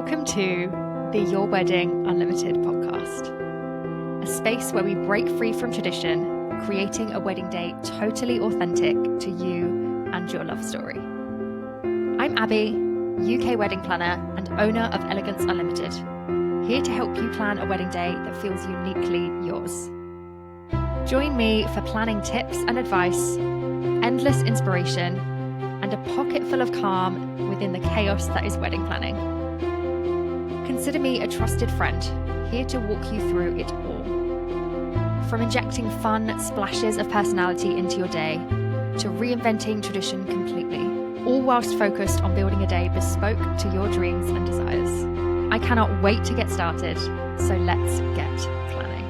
Welcome to the Your Wedding Unlimited podcast, a space where we break free from tradition, creating a wedding day totally authentic to you and your love story. I'm Abby, UK wedding planner and owner of Elegance Unlimited, here to help you plan a wedding day that feels uniquely yours. Join me for planning tips and advice, endless inspiration, and a pocket full of calm within the chaos that is wedding planning. Consider me a trusted friend, here to walk you through it all. From injecting fun splashes of personality into your day, to reinventing tradition completely, all whilst focused on building a day bespoke to your dreams and desires. I cannot wait to get started, so let's get planning.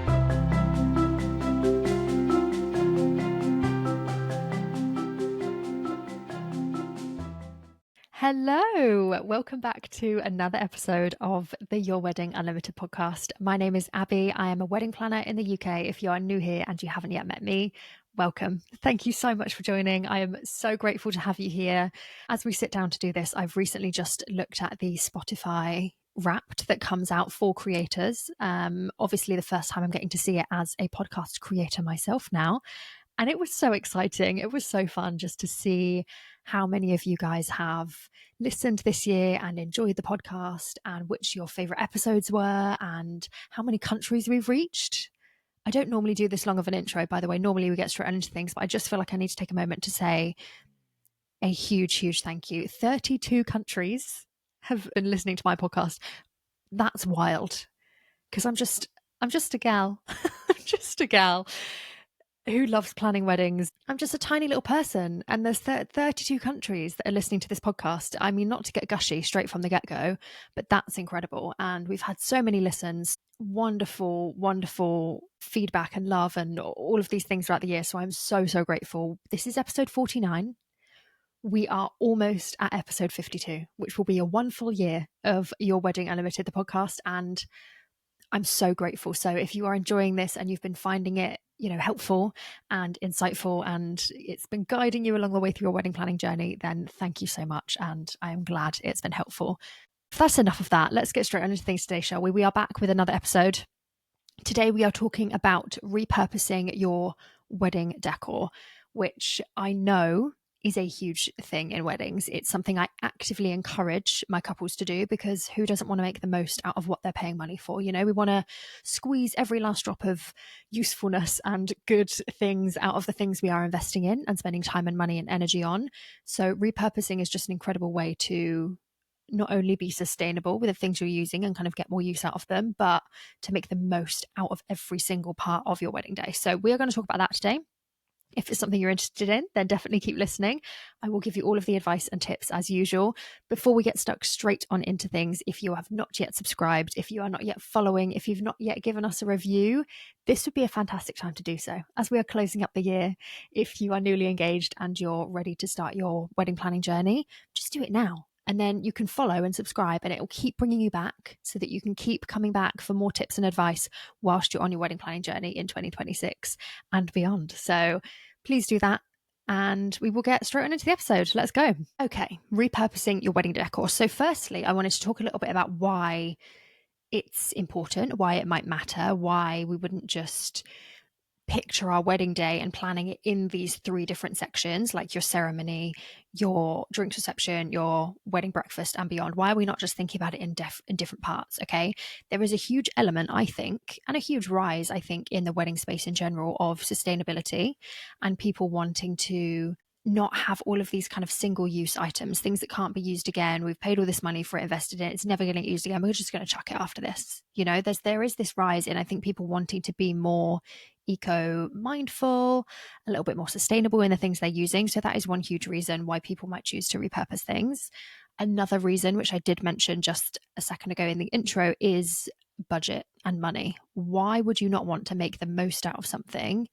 Hello, welcome back to another episode of the Your Wedding Unlimited podcast. My name is Abby. I am a wedding planner in the UK. If you are new here and you haven't yet met me, welcome. Thank you so much for joining. I am so grateful to have you here. As we sit down to do this, I've recently just looked at the Spotify Wrapped that comes out for creators. Obviously, the first time I'm getting to see it as a podcast creator myself now. And it was so exciting. It was so fun just to see how many of you guys have listened this year and enjoyed the podcast, and which your favorite episodes were, and how many countries we've reached. I don't normally do this long of an intro, by the way. Normally we get straight into things, but I just feel like I need to take a moment to say a huge, huge thank you. 32 countries have been listening to my podcast. That's wild, because I'm just a gal. I'm just a gal who loves planning weddings. I'm just a tiny little person, and there's 32 countries that are listening to this podcast. I mean, not to get gushy straight from the get-go, but that's incredible. And we've had so many listens, wonderful, wonderful feedback and love and all of these things throughout the year. So I'm so, so grateful. This is episode 49. We are almost at episode 52, which will be a 1 full year of Your Wedding Unlimited, the podcast. And I'm so grateful. So if you are enjoying this and you've been finding it, helpful and insightful, and it's been guiding you along the way through your wedding planning journey, then thank you so much. And I am glad it's been helpful. If that's enough of that, let's get straight into things today, shall we? We are back with another episode. Today, we are talking about repurposing your wedding decor, which I know is a huge thing in weddings. It's something I actively encourage my couples to do, because who doesn't want to make the most out of what they're paying money for? We want to squeeze every last drop of usefulness and good things out of the things we are investing in and spending time and money and energy on. So repurposing is just an incredible way to not only be sustainable with the things you're using and kind of get more use out of them, but to make the most out of every single part of your wedding day. So we are going to talk about that today. If it's something you're interested in, then definitely keep listening. I will give you all of the advice and tips as usual. Before we get stuck straight on into things, if you have not yet subscribed, if you are not yet following, if you've not yet given us a review, this would be a fantastic time to do so. As we are closing up the year, if you are newly engaged and you're ready to start your wedding planning journey, just do it now. And then you can follow and subscribe, and it will keep bringing you back so that you can keep coming back for more tips and advice whilst you're on your wedding planning journey in 2026 and beyond. So please do that, and we will get straight on into the episode. Let's go. Okay, repurposing your wedding decor. So firstly, I wanted to talk a little bit about why it's important, why it might matter, why we wouldn't just picture our wedding day and planning it in these 3 different sections, like your ceremony, your drinks reception, your wedding breakfast, and beyond. Why are we not just thinking about it in different parts? Okay, there is a huge element, I think, and a huge rise, I think, in the wedding space in general, of sustainability and people wanting to not have all of these kind of single-use items, things that can't be used again. We've paid all this money for it, invested in it, it's never going to get used again, we're just going to chuck it after this. There is this rise in, I think, people wanting to be more eco-mindful, a little bit more sustainable in the things they're using. So that is one huge reason why people might choose to repurpose things. Another reason, which I did mention just a second ago in the intro, is budget and money. Why would you not want to make the most out of something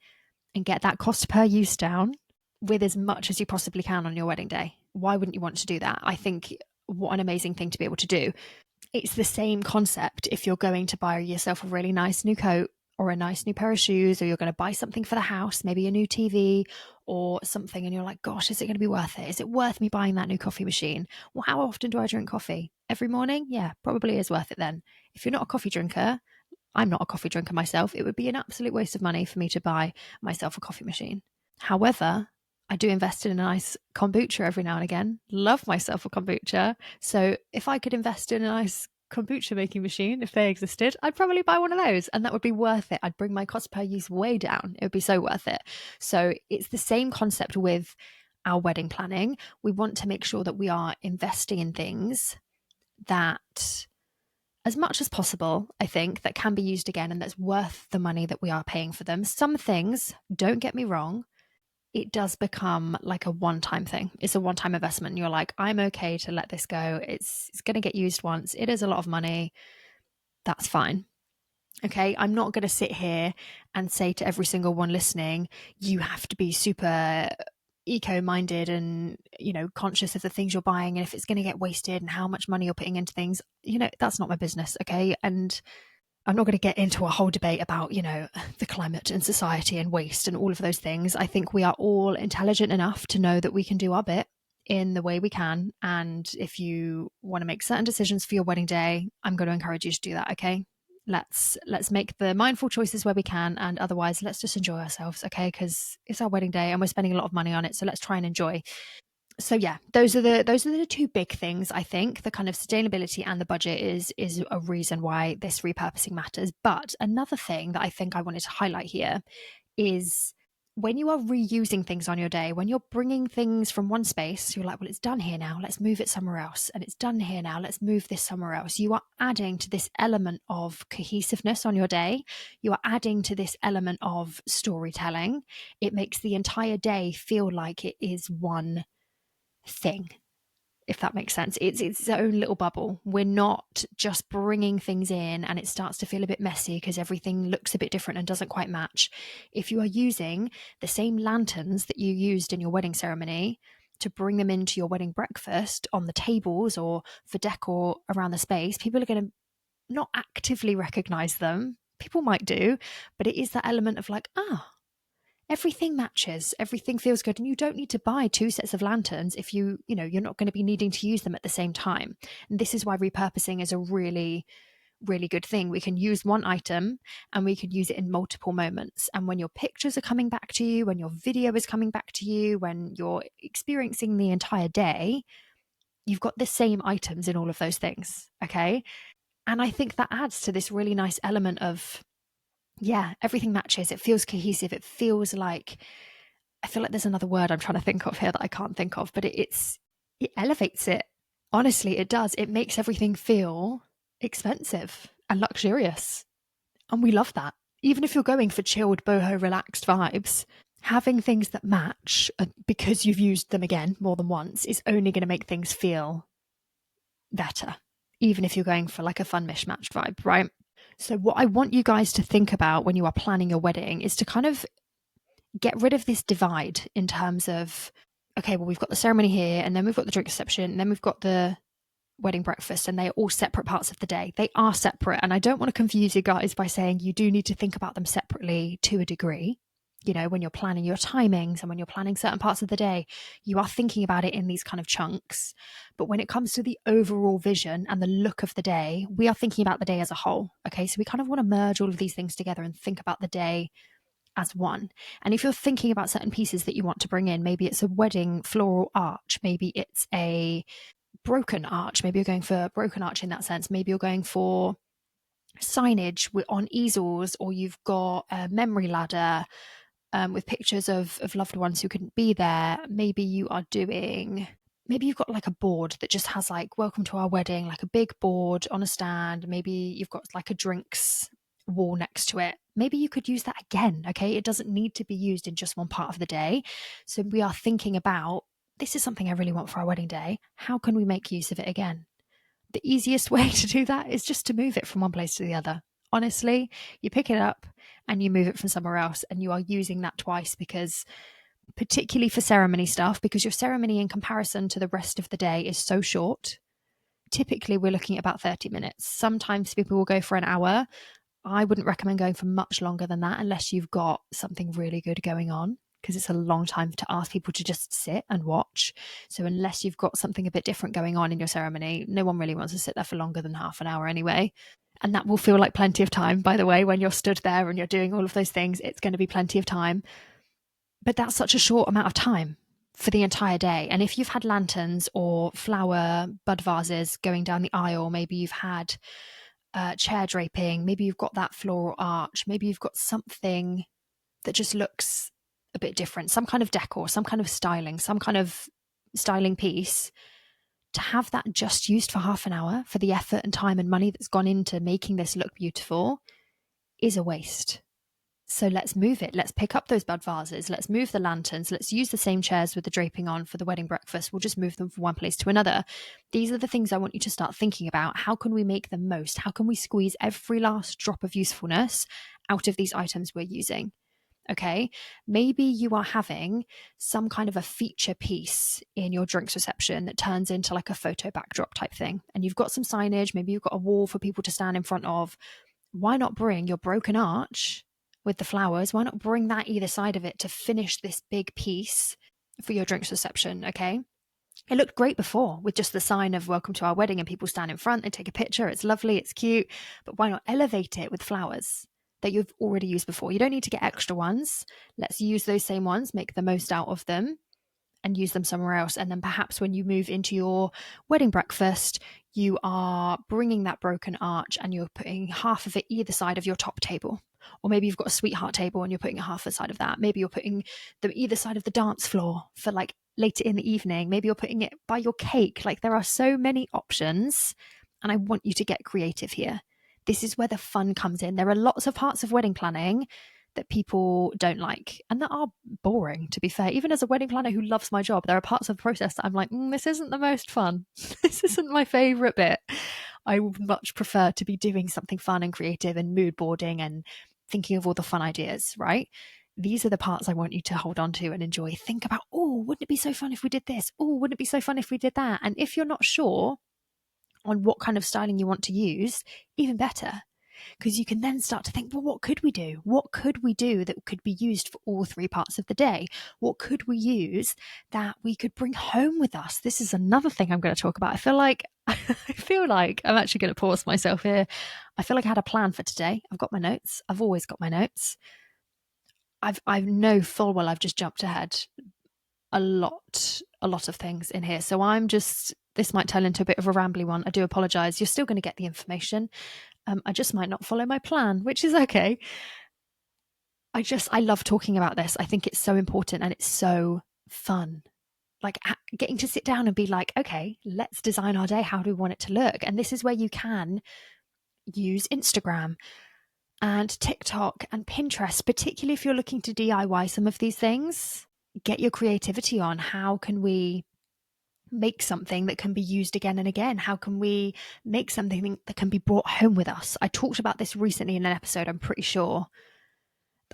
and get that cost per use down with as much as you possibly can on your wedding day? Why wouldn't you want to do that? I think what an amazing thing to be able to do. It's the same concept if you're going to buy yourself a really nice new coat or a nice new pair of shoes, or you're going to buy something for the house, maybe a new TV or something, and you're like, gosh, is it going to be worth it? Is it worth me buying that new coffee machine? Well, how often do I drink coffee? Every morning? Yeah, probably is worth it then. If you're not a coffee drinker, I'm not a coffee drinker myself, it would be an absolute waste of money for me to buy myself a coffee machine. However, I do invest in a nice kombucha every now and again. Love myself a kombucha. So if I could invest in a nice kombucha making machine, if they existed, I'd probably buy one of those, and that would be worth it. I'd bring my cost per use way down. It would be so worth it. So it's the same concept with our wedding planning. We want to make sure that we are investing in things that, as much as possible, I think, that can be used again and that's worth the money that we are paying for them. Some things, don't get me wrong, it does become like a one-time thing. It's a one-time investment. And you're like, I'm okay to let this go. It's going to get used once. It is a lot of money. That's fine. Okay, I'm not going to sit here and say to every single one listening, you have to be super eco-minded and, you know, conscious of the things you're buying, and if it's going to get wasted and how much money you're putting into things. You know, that's not my business. Okay, and I'm not going to get into a whole debate about, you know, the climate and society and waste and all of those things. I think we are all intelligent enough to know that we can do our bit in the way we can. And if you want to make certain decisions for your wedding day, I'm going to encourage you to do that. Okay, let's make the mindful choices where we can, and otherwise let's just enjoy ourselves. Okay, because it's our wedding day and we're spending a lot of money on it, so let's try and enjoy. So yeah, those are the two big things. I think the kind of sustainability and the budget is a reason why this repurposing matters. But another thing that I think I wanted to highlight here is when you are reusing things on your day, when you're bringing things from one space, you're like, well, it's done here now, let's move it somewhere else. And it's done here now, let's move this somewhere else. You are adding to this element of cohesiveness on your day. You are adding to this element of storytelling. It makes the entire day feel like it is one thing, if that makes sense. It's its own little bubble. We're not just bringing things in and it starts to feel a bit messy because everything looks a bit different and doesn't quite match. If you are using the same lanterns that you used in your wedding ceremony to bring them into your wedding breakfast on the tables or for decor around the space, people are going to not actively recognize them. People might do, but it is that element of like, everything matches, everything feels good, and you don't need to buy two sets of lanterns if you're not going to be needing to use them at the same time. And this is why repurposing is a really, really good thing. We can use one item and we can use it in multiple moments. And when your pictures are coming back to you, when your video is coming back to you, when you're experiencing the entire day, you've got the same items in all of those things. Okay. And I think that adds to this really nice element of, yeah, everything matches. It feels cohesive. It feels like, I feel like there's another word I'm trying to think of here that I can't think of, but it elevates it. Honestly, it does. It makes everything feel expensive and luxurious. And we love that. Even if you're going for chilled, boho, relaxed vibes, having things that match because you've used them again more than once is only going to make things feel better. Even if you're going for like a fun mishmatched vibe, right? So what I want you guys to think about when you are planning your wedding is to kind of get rid of this divide in terms of, okay, well, we've got the ceremony here, and then we've got the drink reception, and then we've got the wedding breakfast, and they are all separate parts of the day. They are separate. And I don't want to confuse you guys by saying you do need to think about them separately to a degree. You know, when you're planning your timings and when you're planning certain parts of the day, you are thinking about it in these kind of chunks. But when it comes to the overall vision and the look of the day, we are thinking about the day as a whole. Okay, so we kind of want to merge all of these things together and think about the day as one. And if you're thinking about certain pieces that you want to bring in, maybe it's a wedding floral arch, maybe it's a broken arch, maybe you're going for broken arch in that sense, maybe you're going for signage on easels, or you've got a memory ladder with pictures of loved ones who couldn't be there. Maybe you've got like a board that just has like welcome to our wedding, like a big board on a stand. Maybe you've got like a drinks wall next to it. Maybe you could use that again. Okay, it doesn't need to be used in just one part of the day. So we are thinking about, this is something I really want for our wedding day. How can we make use of it again? The easiest way to do that is just to move it from one place to the other. Honestly, you pick it up and you move it from somewhere else, and you are using that twice, because particularly for ceremony stuff, because your ceremony in comparison to the rest of the day is so short. Typically we're looking at about 30 minutes. Sometimes people will go for an hour. I wouldn't recommend going for much longer than that unless you've got something really good going on, because it's a long time to ask people to just sit and watch. So unless you've got something a bit different going on in your ceremony, no one really wants to sit there for longer than half an hour anyway. And that will feel like plenty of time, by the way, when you're stood there and you're doing all of those things, it's going to be plenty of time. But that's such a short amount of time for the entire day. And if you've had lanterns or flower bud vases going down the aisle, maybe you've had chair draping, maybe you've got that floral arch, maybe you've got something that just looks a bit different, some kind of decor, some kind of styling, some kind of styling piece, to have that just used for half an hour for the effort and time and money that's gone into making this look beautiful is a waste. So let's move it. Let's pick up those bud vases. Let's move the lanterns. Let's use the same chairs with the draping on for the wedding breakfast. We'll just move them from one place to another. These are the things I want you to start thinking about. How can we make the most? How can we squeeze every last drop of usefulness out of these items we're using? Okay, maybe you are having some kind of a feature piece in your drinks reception that turns into like a photo backdrop type thing. And you've got some signage, maybe you've got a wall for people to stand in front of. Why not bring your broken arch with the flowers? Why not bring that either side of it to finish this big piece for your drinks reception? Okay. It looked great before with just the sign of welcome to our wedding and people stand in front, they take a picture. It's lovely, it's cute, but why not elevate it with flowers that you've already used before? You don't need to get extra ones. Let's use those same ones, make the most out of them and use them somewhere else. And then perhaps when you move into your wedding breakfast, you are bringing that broken arch and you're putting half of it either side of your top table. Or maybe you've got a sweetheart table and you're putting half the side of that. Maybe you're putting them either side of the dance floor for like later in the evening. Maybe you're putting it by your cake. Like there are so many options, and I want you to get creative here. This is where the fun comes in. There are lots of parts of wedding planning that people don't like and that are boring, to be fair. Even as a wedding planner who loves my job, there are parts of the process that I'm like, this isn't the most fun. This isn't my favorite bit. I would much prefer to be doing something fun and creative and mood boarding and thinking of all the fun ideas, right? These are the parts I want you to hold on to and enjoy. Think about, wouldn't it be so fun if we did this? Wouldn't it be so fun if we did that? And if you're not sure on what kind of styling you want to use, even better, because you can then start to think, well, what could we do? What could we do that could be used for all three parts of the day? What could we use that we could bring home with us? This is another thing I'm going to talk about. I feel like I'm actually going to pause myself here. I feel like I had a plan for today. I've got my notes. I've always got my notes. I know full well I've just jumped ahead a lot of things in here. So this might turn into a bit of a rambly one. I do apologize. You're still going to get the information. I just might not follow my plan, which is okay. I love talking about this. I think it's so important and it's so fun. Like getting to sit down and be like, okay, let's design our day. How do we want it to look? And this is where you can use Instagram and TikTok and Pinterest, particularly if you're looking to DIY some of these things. Get your creativity on. How can we make something that can be used again and again? How can we make something that can be brought home with us? I talked about this recently in an episode, I'm pretty sure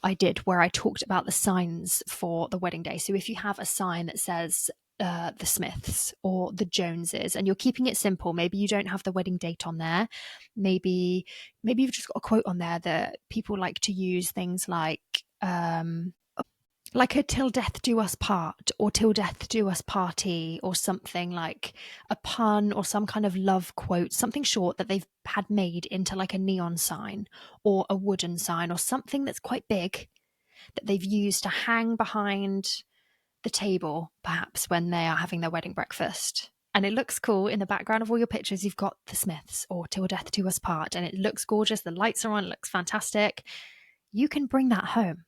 I did, where I talked about the signs for the wedding day. So if you have a sign that says the Smiths or the Joneses and you're keeping it simple, maybe you don't have the wedding date on there, maybe you've just got a quote on there that people like to use, things like a till death do us part or till death do us party, or something like a pun or some kind of love quote, something short that they've had made into like a neon sign or a wooden sign or something that's quite big that they've used to hang behind the table, perhaps when they are having their wedding breakfast. And it looks cool in the background of all your pictures. You've got the Smiths or till death do us part, and it looks gorgeous. The lights are on, it looks fantastic. You can bring that home.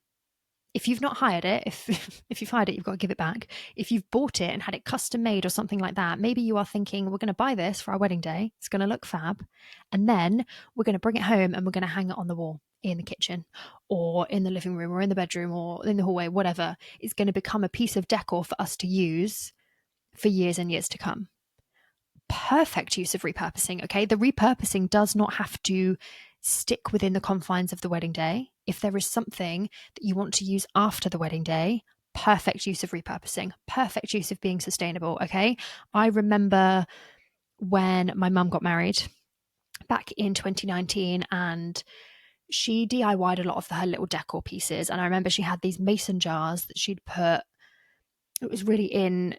If you've not hired it, if you've hired it, you've got to give it back. If you've bought it and had it custom made or something like that, maybe you are thinking, we're going to buy this for our wedding day. It's going to look fab. And then we're going to bring it home and we're going to hang it on the wall in the kitchen or in the living room or in the bedroom or in the hallway, whatever. It's going to become a piece of decor for us to use for years and years to come. Perfect use of repurposing, okay? The repurposing does not have to stick within the confines of the wedding day. If there is something that you want to use after the wedding day, perfect use of repurposing, perfect use of being sustainable, okay? I remember when my mum got married back in 2019 and she DIY'd a lot of her little decor pieces. And I remember she had these mason jars that she'd put, it was really in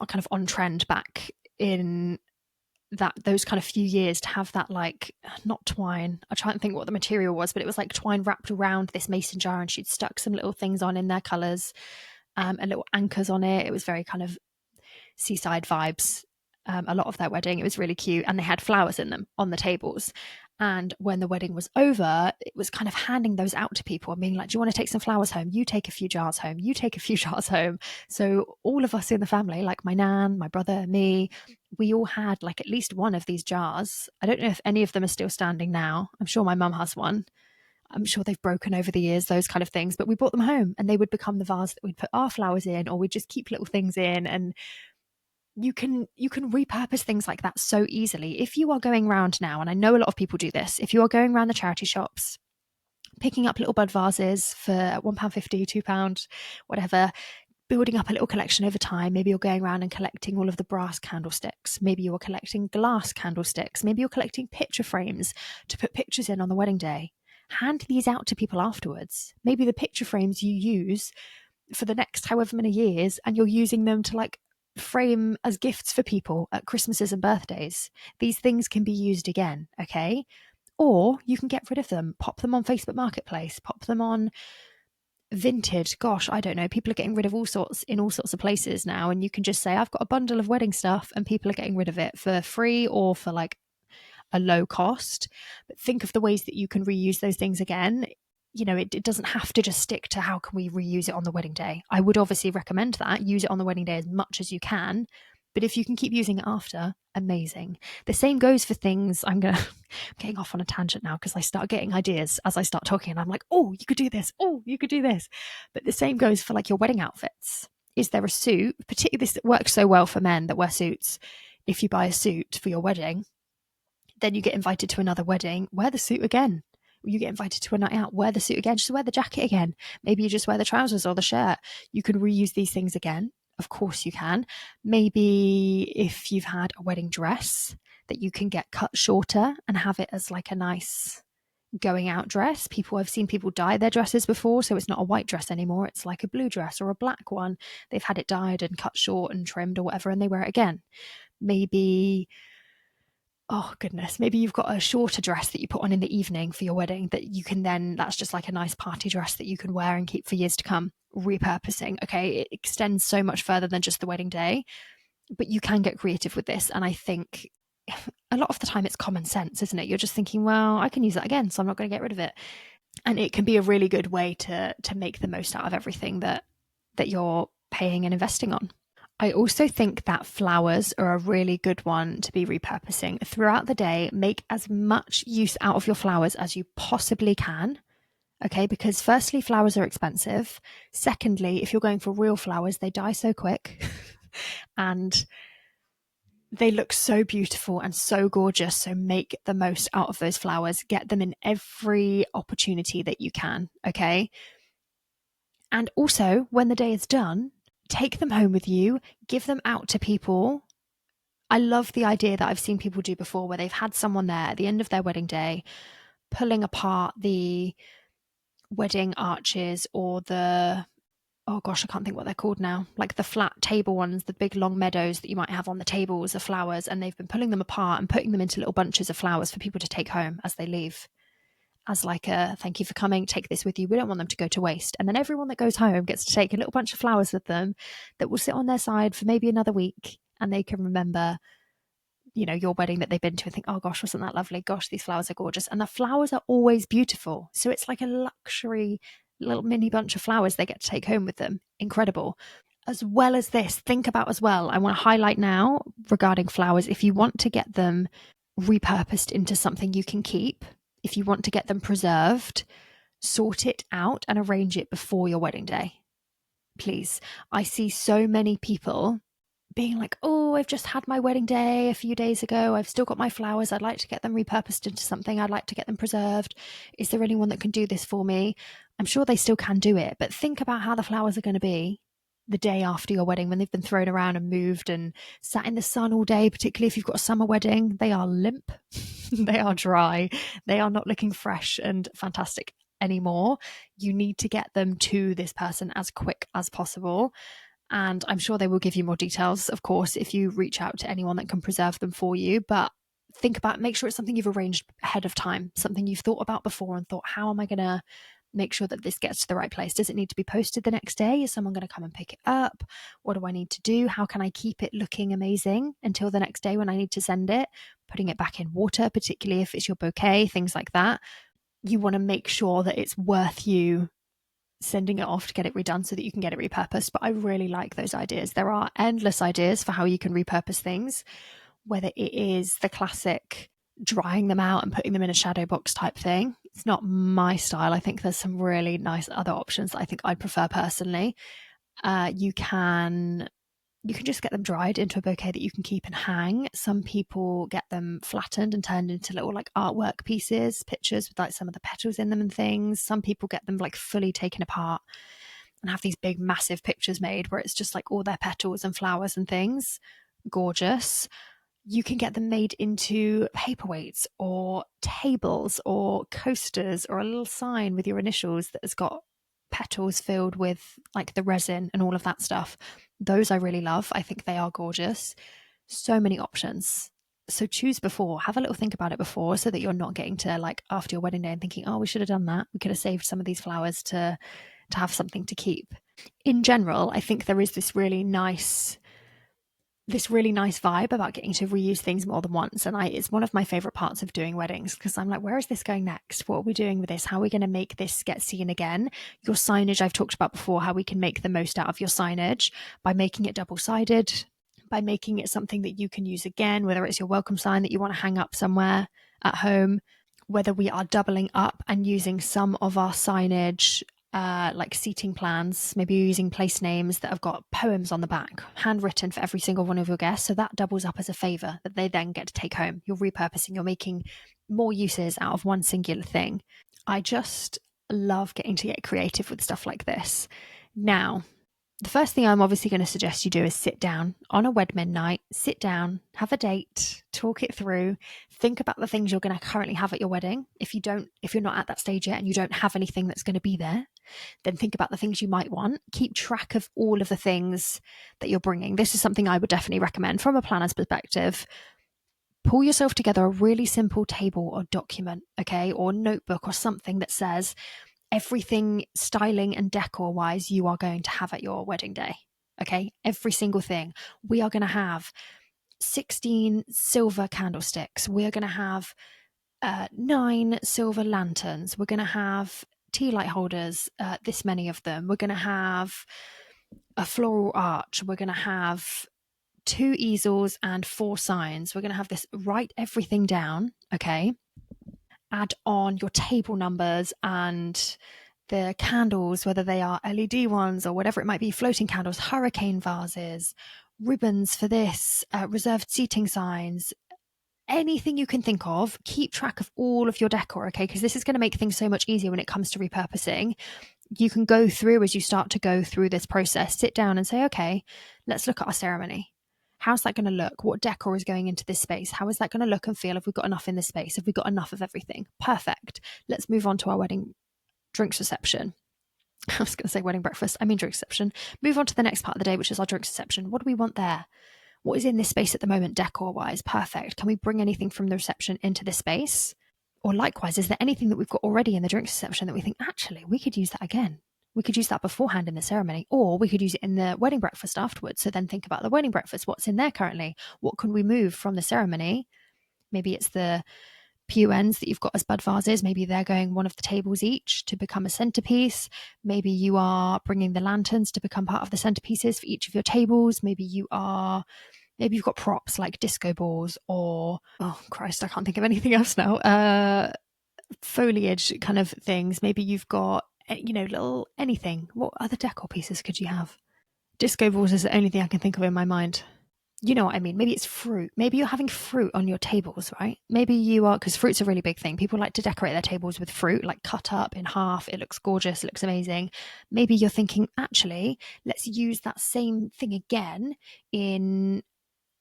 kind of on trend back in those kind of few years to have that, like, not twine, I try and think what the material was, but it was like twine wrapped around this mason jar, and she'd stuck some little things on in their colors, and little anchors on it. It was very kind of seaside vibes, a lot of their wedding. It was really cute, and they had flowers in them on the tables. And when the wedding was over, it was kind of handing those out to people and being like, do you want to take some flowers home? You take a few jars home. You take a few jars home. So all of us in the family, like my nan, my brother, me, we all had like at least one of these jars. I don't know if any of them are still standing now. I'm sure my mum has one. I'm sure they've broken over the years, those kind of things. But we brought them home, and they would become the vase that we'd put our flowers in, or we'd just keep little things in. And you can repurpose things like that so easily. If you are going around now, and I know a lot of people do this, if you are going around the charity shops, picking up little bud vases for £1.50, £2, whatever, building up a little collection over time. Maybe you're going around and collecting all of the brass candlesticks. Maybe you're collecting glass candlesticks. Maybe you're collecting picture frames to put pictures in on the wedding day. Hand these out to people afterwards. Maybe the picture frames you use for the next however many years, and you're using them to like frame as gifts for people at Christmases and birthdays. These things can be used again, okay? Or you can get rid of them, pop them on Facebook Marketplace, pop them on Vinted. Gosh, I don't know. People are getting rid of all sorts in all sorts of places now, and you can just say, I've got a bundle of wedding stuff, and people are getting rid of it for free or for like a low cost. But think of the ways that you can reuse those things again. You know, it doesn't have to just stick to how can we reuse it on the wedding day. I would obviously recommend that. Use it on the wedding day as much as you can. But if you can keep using it after, amazing. The same goes for things. I'm getting off on a tangent now because I start getting ideas as I start talking, and I'm like, oh, you could do this. Oh, you could do this. But the same goes for like your wedding outfits. Is there a suit, particularly this that works so well for men that wear suits? If you buy a suit for your wedding, then you get invited to another wedding, wear the suit again. You get invited to a night out, wear the suit again, just wear the jacket again. Maybe you just wear the trousers or the shirt. You can reuse these things again. Of course you can. Maybe if you've had a wedding dress that you can get cut shorter and have it as like a nice going out dress. I've seen people dye their dresses before, so it's not a white dress anymore. It's like a blue dress or a black one. They've had it dyed and cut short and trimmed or whatever, and they wear it again. Maybe, oh goodness, maybe you've got a shorter dress that you put on in the evening for your wedding that you can then, that's just like a nice party dress that you can wear and keep for years to come. Repurposing, okay? It extends so much further than just the wedding day, but you can get creative with this. And I think a lot of the time it's common sense, isn't it? You're just thinking, well, I can use that again, so I'm not going to get rid of it. And it can be a really good way to make the most out of everything that you're paying and investing on. I also think that flowers are a really good one to be repurposing. Throughout the day, make as much use out of your flowers as you possibly can. Okay, because firstly, flowers are expensive. Secondly, if you're going for real flowers, they die so quick and they look so beautiful and so gorgeous. So make the most out of those flowers. Get them in every opportunity that you can, okay? And also, when the day is done, take them home with you, give them out to people. I love the idea that I've seen people do before where they've had someone there at the end of their wedding day pulling apart the wedding arches or the, oh gosh, I can't think what they're called now, like the flat table ones, the big long meadows that you might have on the tables of flowers, and they've been pulling them apart and putting them into little bunches of flowers for people to take home as they leave, as like a thank you for coming, take this with you, we don't want them to go to waste. And then everyone that goes home gets to take a little bunch of flowers with them that will sit on their side for maybe another week, and they can remember, you know, your wedding that they've been to and think, oh gosh, wasn't that lovely? Gosh, these flowers are gorgeous. And the flowers are always beautiful. So it's like a luxury little mini bunch of flowers they get to take home with them. Incredible. As well as this, think about as well, I want to highlight now regarding flowers, if you want to get them repurposed into something you can keep, if you want to get them preserved, sort it out and arrange it before your wedding day. Please. I see so many people being like, oh, I've just had my wedding day a few days ago. I've still got my flowers. I'd like to get them repurposed into something. I'd like to get them preserved. Is there anyone that can do this for me? I'm sure they still can do it, but think about how the flowers are going to be the day after your wedding, when they've been thrown around and moved and sat in the sun all day, particularly if you've got a summer wedding, they are limp, they are dry, they are not looking fresh and fantastic anymore. You need to get them to this person as quick as possible. And I'm sure they will give you more details, of course, if you reach out to anyone that can preserve them for you. But make sure it's something you've arranged ahead of time, something you've thought about before and thought, how am I going to make sure that this gets to the right place? Does it need to be posted the next day? Is someone going to come and pick it up? What do I need to do? How can I keep it looking amazing until the next day when I need to send it? Putting it back in water, particularly if it's your bouquet, things like that. You want to make sure that it's worth you sending it off to get it redone so that you can get it repurposed. But I really like those ideas. There are endless ideas for how you can repurpose things, whether it is the classic drying them out and putting them in a shadow box type thing. It's not my style. I think there's some really nice other options that I think I'd prefer personally. You can just get them dried into a bouquet that you can keep and hang. Some people get them flattened and turned into little like artwork pieces, pictures with like some of the petals in them and things. Some people get them like fully taken apart and have these big massive pictures made where it's just like all their petals and flowers and things. Gorgeous. You can get them made into paperweights or tables or coasters or a little sign with your initials that has got petals filled with like the resin and all of that stuff. Those I really love. I think they are gorgeous. So many options. So choose before, have a little think about it before so that you're not getting to like after your wedding day and thinking, oh, we should have done that. We could have saved some of these flowers to have something to keep. In general, I think there is this really nice vibe about getting to reuse things more than once. And it's one of my favorite parts of doing weddings because I'm like, where is this going next? What are we doing with this? How are we going to make this get seen again? Your signage, I've talked about before, how we can make the most out of your signage by making it double-sided, by making it something that you can use again, whether it's your welcome sign that you want to hang up somewhere at home, whether we are doubling up and using some of our signage like seating plans, maybe you're using place names that have got poems on the back, handwritten for every single one of your guests. So that doubles up as a favor that they then get to take home. You're repurposing, you're making more uses out of one singular thing. I just love getting to get creative with stuff like this. Now, the first thing I'm obviously going to suggest you do is sit down on a Wedmin night, sit down, have a date, talk it through, think about the things you're going to currently have at your wedding. If you're not at that stage yet and you don't have anything that's going to be there, then think about the things you might want. Keep track of all of the things that you're bringing. This is something I would definitely recommend from a planner's perspective. Pull yourself together a really simple table or document, okay, or notebook or something that says everything styling and decor wise you are going to have at your wedding day. Okay, every single thing. We are going to have 16 silver candlesticks. We're going to have 9 silver lanterns. We're going to have tea light holders, this many of them. We're going to have a floral arch. We're going to have 2 easels and 4 signs. We're going to have this. Write everything down, okay? Add on your table numbers and the candles, whether they are LED ones or whatever it might be, floating candles, hurricane vases, ribbons for this, reserved seating signs, anything you can think of. Keep track of all of your decor, okay? Because this is going to make things so much easier when it comes to repurposing. You can go through, as you start to go through this process, sit down and say, okay, let's look at our ceremony. How's that going to look? What decor is going into this space? How is that going to look and feel? Have we got enough in this space? Have we got enough of everything? Perfect. Let's move on to our wedding drinks reception. I was going to say wedding breakfast. I mean drinks reception. Move on to the next part of the day, which is our drinks reception. What do we want there? What is in this space at the moment, decor-wise? Perfect. Can we bring anything from the reception into this space? Or likewise, is there anything that we've got already in the drinks reception that we think, actually, we could use that again? We could use that beforehand in the ceremony, or we could use it in the wedding breakfast afterwards. So then think about the wedding breakfast. What's in there currently? What can we move from the ceremony? Maybe it's the PUNs that you've got as bud vases. Maybe they're going one of the tables each to become a centerpiece. Maybe you are bringing the lanterns to become part of the centerpieces for each of your tables. Maybe you've got props like disco balls or, oh Christ, I can't think of anything else now. Foliage kind of things. Maybe you've got, little anything. What other decor pieces could you have? Disco balls is the only thing I can think of in my mind. you know what I mean? Maybe it's fruit. Maybe you're having fruit on your tables, right? Maybe you are, because fruit's a really big thing. People like to decorate their tables with fruit, like cut up in half. It looks gorgeous. It looks amazing. Maybe you're thinking, actually, let's use that same thing again in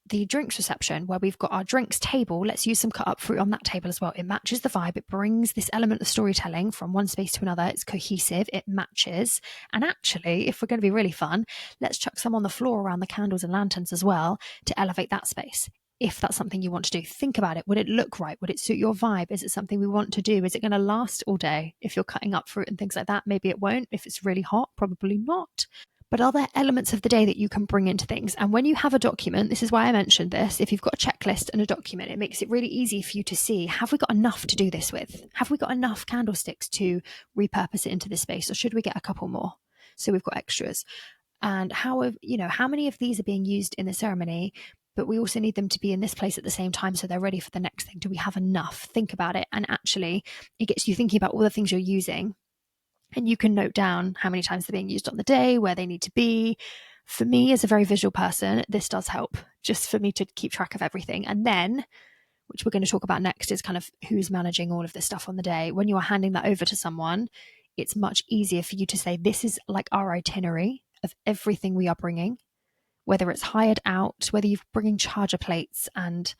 the drinks reception where we've got our drinks table. Let's use some cut up fruit on that table as well. It matches the vibe. It brings this element of storytelling from one space to another. It's cohesive. It matches. And actually, if we're going to be really fun, let's chuck some on the floor around the candles and lanterns as well to elevate that space. If that's something you want to do, think about it. Would it look right? Would it suit your vibe? Is it something we want to do? Is it going to last all day? If you're cutting up fruit and things like that, maybe it won't. If it's really hot, probably not. But are there elements of the day that you can bring into things? And when you have a document, this is why I mentioned this, if you've got a checklist and a document, it makes it really easy for you to see, have we got enough to do this with? Have we got enough candlesticks to repurpose it into this space? Or should we get a couple more? So we've got extras. And how many of these are being used in the ceremony, but we also need them to be in this place at the same time so they're ready for the next thing. Do we have enough? Think about it. And actually, it gets you thinking about all the things you're using. And you can note down how many times they're being used on the day, where they need to be. For me, as a very visual person, this does help just for me to keep track of everything. And then, which we're going to talk about next, is kind of who's managing all of this stuff on the day. When you are handing that over to someone, it's much easier for you to say, this is like our itinerary of everything we are bringing, whether it's hired out, whether you're bringing charger plates and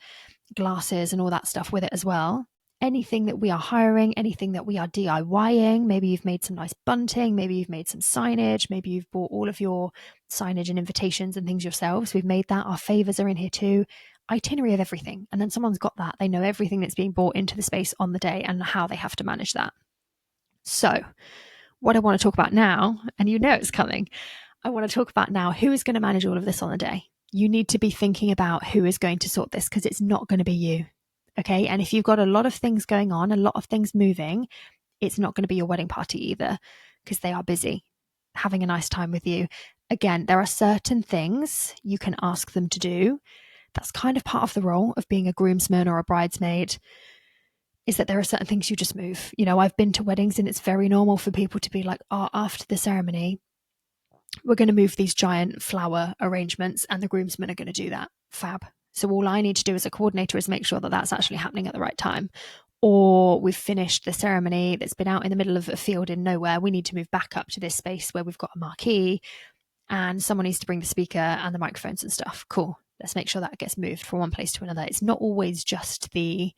glasses and all that stuff with it as well. Anything that we are hiring, anything that we are DIYing, maybe you've made some nice bunting, maybe you've made some signage, maybe you've bought all of your signage and invitations and things yourselves. We've made that. Our favors are in here too. Itinerary of everything. And then someone's got that. They know everything that's being brought into the space on the day and how they have to manage that. So what I want to talk about now, and you know it's coming, I want to talk about now who is going to manage all of this on the day. You need to be thinking about who is going to sort this, because it's not going to be you. Okay. And if you've got a lot of things going on, a lot of things moving, it's not going to be your wedding party either, because they are busy having a nice time with you. Again, there are certain things you can ask them to do. That's kind of part of the role of being a groomsman or a bridesmaid, is that there are certain things you just move. You know, I've been to weddings and it's very normal for people to be like, oh, after the ceremony, we're going to move these giant flower arrangements and the groomsmen are going to do that. Fab. So all I need to do as a coordinator is make sure that that's actually happening at the right time. Or we've finished the ceremony that's been out in the middle of a field in nowhere. We need to move back up to this space where we've got a marquee and someone needs to bring the speaker and the microphones and stuff. Cool. Let's make sure that gets moved from one place to another. It's not always just the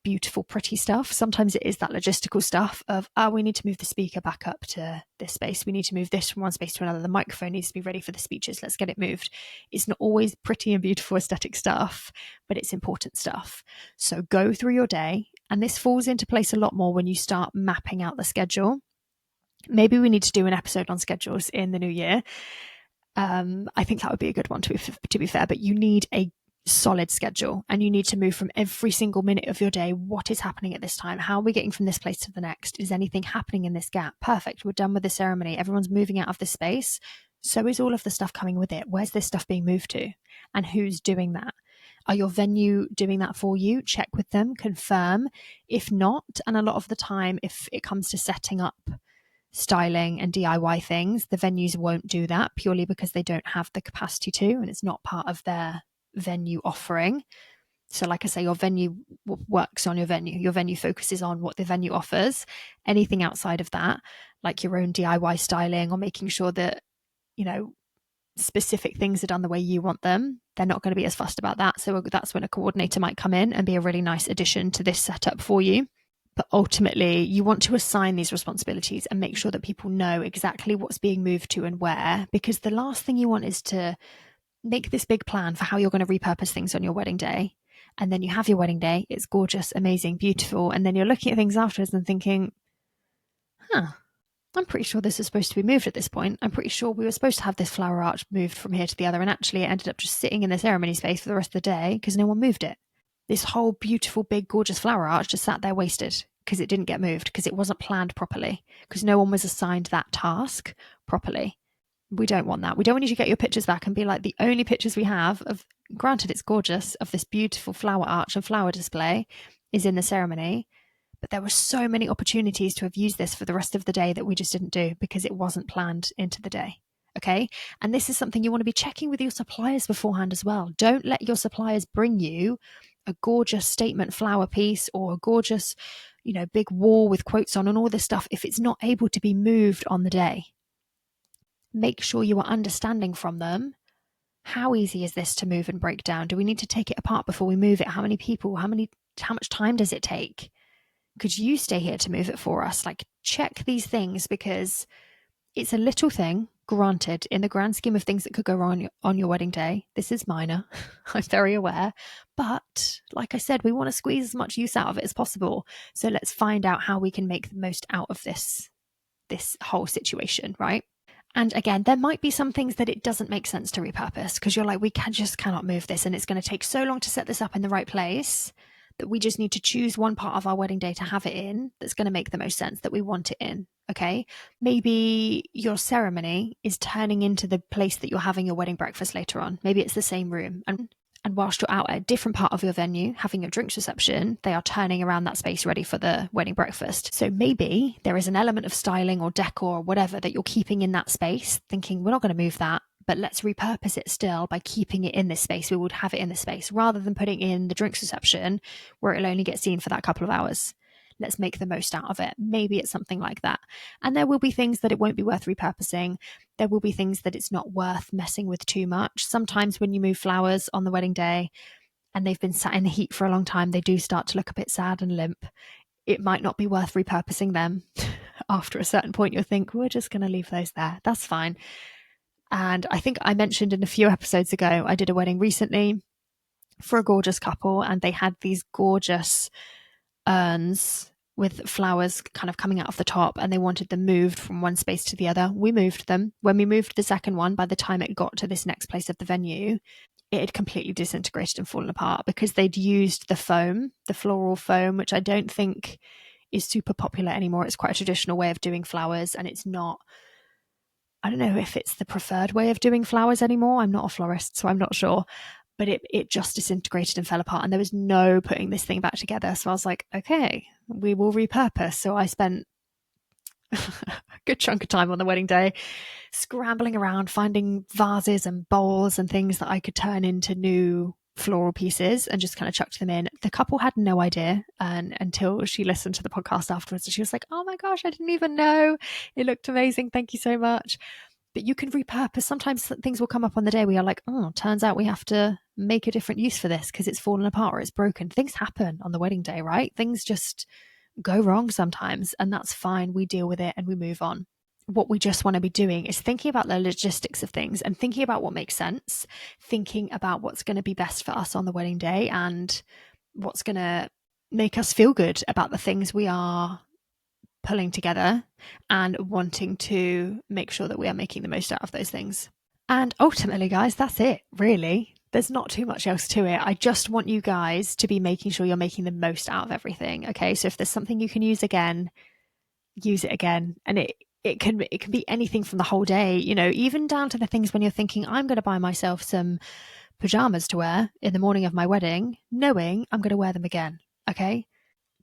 beautiful, pretty stuff. Sometimes it is that logistical stuff of, we need to move the speaker back up to this space. We need to move this from one space to another. The microphone needs to be ready for the speeches. Let's get it moved. It's not always pretty and beautiful aesthetic stuff, but it's important stuff. So go through your day, and this falls into place a lot more when you start mapping out the schedule. Maybe we need to do an episode on schedules in the new year. I think that would be a good one to be fair, but you need a solid schedule and you need to move from every single minute of your day. What is happening at this time? How are we getting from this place to the next? Is anything happening in this gap? Perfect. We're done with the ceremony. Everyone's moving out of this space. So is all of the stuff coming with it. Where's this stuff being moved to? And who's doing that? Are your venue doing that for you? Check with them, confirm. If not, and a lot of the time, if it comes to setting up styling and DIY things, the venues won't do that purely because they don't have the capacity to, and it's not part of their venue offering. So like I say, your venue works on your venue focuses on what the venue offers. Anything outside of that, like your own DIY styling or making sure that, you know, specific things are done the way you want them, they're not going to be as fussed about that. So that's when a coordinator might come in and be a really nice addition to this setup for you. But ultimately, you want to assign these responsibilities and make sure that people know exactly what's being moved to and where, because the last thing you want is to make this big plan for how you're going to repurpose things on your wedding day. And then you have your wedding day. It's gorgeous, amazing, beautiful. And then you're looking at things afterwards and thinking, I'm pretty sure this is supposed to be moved at this point. I'm pretty sure we were supposed to have this flower arch moved from here to the other. And actually it ended up just sitting in the ceremony space for the rest of the day because no one moved it. This whole beautiful, big, gorgeous flower arch just sat there wasted because it didn't get moved, because it wasn't planned properly, because no one was assigned that task properly. We don't want that. We don't want you to get your pictures back and be like, the only pictures we have of, granted it's gorgeous, of this beautiful flower arch and flower display is in the ceremony, but there were so many opportunities to have used this for the rest of the day that we just didn't do because it wasn't planned into the day. Okay. And this is something you want to be checking with your suppliers beforehand as well. Don't let your suppliers bring you a gorgeous statement flower piece or a gorgeous, big wall with quotes on and all this stuff if it's not able to be moved on the day. Make sure you are understanding from them, how easy is this to move and break down? Do we need to take it apart before we move it? How many people? How much time does it take? Could you stay here to move it for us? Like, check these things, because it's a little thing, granted, in the grand scheme of things that could go wrong on your wedding day. This is minor. I'm very aware. But like I said, we want to squeeze as much use out of it as possible. So let's find out how we can make the most out of this whole situation, right? And again, there might be some things that it doesn't make sense to repurpose, because you're like, just cannot move this, and it's going to take so long to set this up in the right place that we just need to choose one part of our wedding day to have it in that's going to make the most sense, that we want it in. Okay. Maybe your ceremony is turning into the place that you're having your wedding breakfast later on. Maybe it's the same room. And whilst you're out at a different part of your venue having your drinks reception, they are turning around that space ready for the wedding breakfast. So maybe there is an element of styling or decor or whatever that you're keeping in that space, thinking, we're not going to move that, but let's repurpose it still by keeping it in this space. We would have it in this space rather than putting in the drinks reception where it'll only get seen for that couple of hours. Let's make the most out of it. Maybe it's something like that. And there will be things that it won't be worth repurposing. There will be things that it's not worth messing with too much. Sometimes when you move flowers on the wedding day and they've been sat in the heat for a long time, they do start to look a bit sad and limp. It might not be worth repurposing them. After a certain point, you'll think, we're just going to leave those there. That's fine. And I think I mentioned in a few episodes ago, I did a wedding recently for a gorgeous couple, and they had these gorgeous urns with flowers kind of coming out of the top, and they wanted them moved from one space to the other. We moved them. When we moved the second one, by the time it got to this next place of the venue, it had completely disintegrated and fallen apart because they'd used the foam, the floral foam, which I don't think is super popular anymore. It's quite a traditional way of doing flowers, and it's not, I don't know if it's the preferred way of doing flowers anymore. I'm not a florist, so I'm not sure. But it just disintegrated and fell apart, and there was no putting this thing back together. So I was like, okay, we will repurpose. So I spent a good chunk of time on the wedding day scrambling around, finding vases and bowls and things that I could turn into new floral pieces and just kind of chucked them in. The couple had no idea, and until she listened to the podcast afterwards, and she was like, oh my gosh, I didn't even know. It looked amazing. Thank you so much. But you can repurpose. Sometimes things will come up on the day where you're like, oh, turns out we have to make a different use for this because it's fallen apart or it's broken. Things happen on the wedding day, right? Things just go wrong sometimes, and that's fine. We deal with it and we move on. What we just want to be doing is thinking about the logistics of things and thinking about what makes sense, thinking about what's going to be best for us on the wedding day and what's going to make us feel good about the things we are pulling together, and wanting to make sure that we are making the most out of those things. And ultimately, guys, that's it, really. There's not too much else to it. I just want you guys to be making sure you're making the most out of everything. Okay, so if there's something you can use again, use it again. And it can be anything from the whole day, even down to the things when you're thinking, I'm going to buy myself some pajamas to wear in the morning of my wedding, knowing I'm going to wear them again. Okay,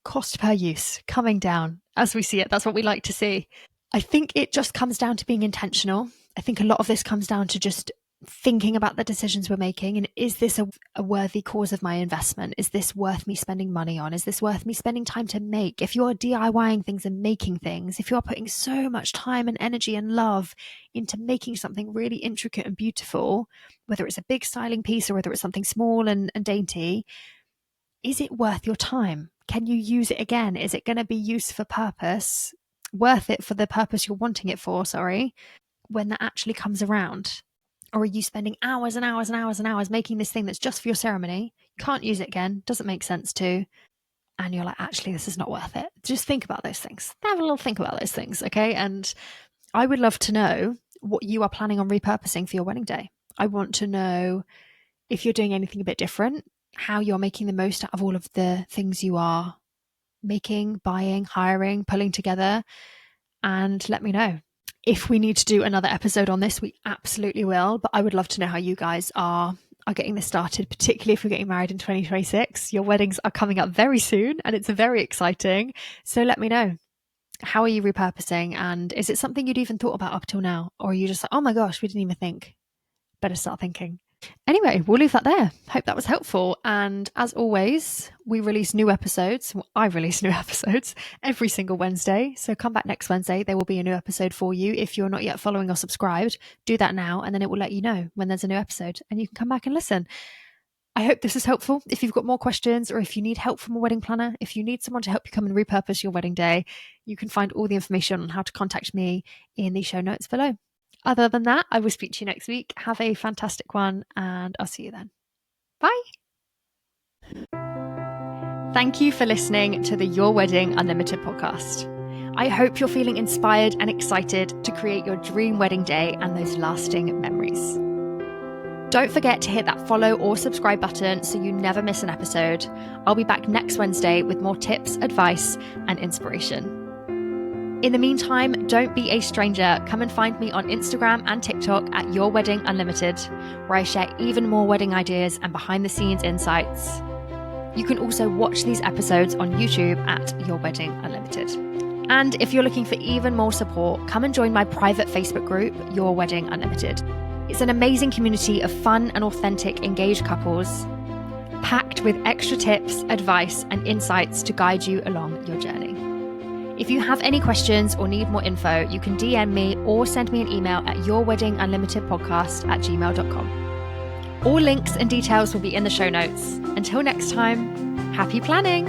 cost per use coming down as we see it. That's what we like to see. I think it just comes down to being intentional. I think a lot of this comes down to just thinking about the decisions we're making, and is this a worthy cause of my investment? Is this worth me spending money on? Is this worth me spending time to make? If you're DIYing things and making things, if you're putting so much time and energy and love into making something really intricate and beautiful, whether it's a big styling piece or whether it's something small and dainty, is it worth your time? Can you use it again? Is it going to be used for purpose, worth it for the purpose you're wanting it for, when that actually comes around? Or are you spending hours and hours and hours and hours making this thing that's just for your ceremony? You can't use it again, doesn't make sense to, and you're like, actually, this is not worth it. Just think about those things. Have a little think about those things, okay? And I would love to know what you are planning on repurposing for your wedding day. I want to know if you're doing anything a bit different, how you're making the most out of all of the things you are making, buying, hiring, pulling together, and let me know. If we need to do another episode on this, we absolutely will, but I would love to know how you guys are getting this started, particularly if we're getting married in 2026. Your weddings are coming up very soon and it's very exciting. So let me know. How are you repurposing? And is it something you'd even thought about up till now? Or are you just like, oh my gosh, we didn't even think? Better start thinking. Anyway, we'll leave that there. Hope that was helpful. And as always, we release new episodes. Well, I release new episodes every single Wednesday. So come back next Wednesday. There will be a new episode for you. If you're not yet following or subscribed, do that now. And then it will let you know when there's a new episode and you can come back and listen. I hope this is helpful. If you've got more questions or if you need help from a wedding planner, if you need someone to help you come and repurpose your wedding day, you can find all the information on how to contact me in the show notes below. Other than that, I will speak to you next week. Have a fantastic one and I'll see you then. Bye. Thank you for listening to the Your Wedding Unlimited podcast. I hope you're feeling inspired and excited to create your dream wedding day and those lasting memories. Don't forget to hit that follow or subscribe button so you never miss an episode. I'll be back next Wednesday with more tips, advice, and inspiration. In the meantime, don't be a stranger. Come and find me on Instagram and TikTok at Your Wedding Unlimited, where I share even more wedding ideas and behind-the-scenes insights. You can also watch these episodes on YouTube at Your Wedding Unlimited. And if you're looking for even more support, come and join my private Facebook group, Your Wedding Unlimited. It's an amazing community of fun and authentic engaged couples, packed with extra tips, advice, and insights to guide you along your journey. If you have any questions or need more info, you can DM me or send me an email at yourweddingunlimitedpodcast@gmail.com. All links and details will be in the show notes. Until next time, happy planning!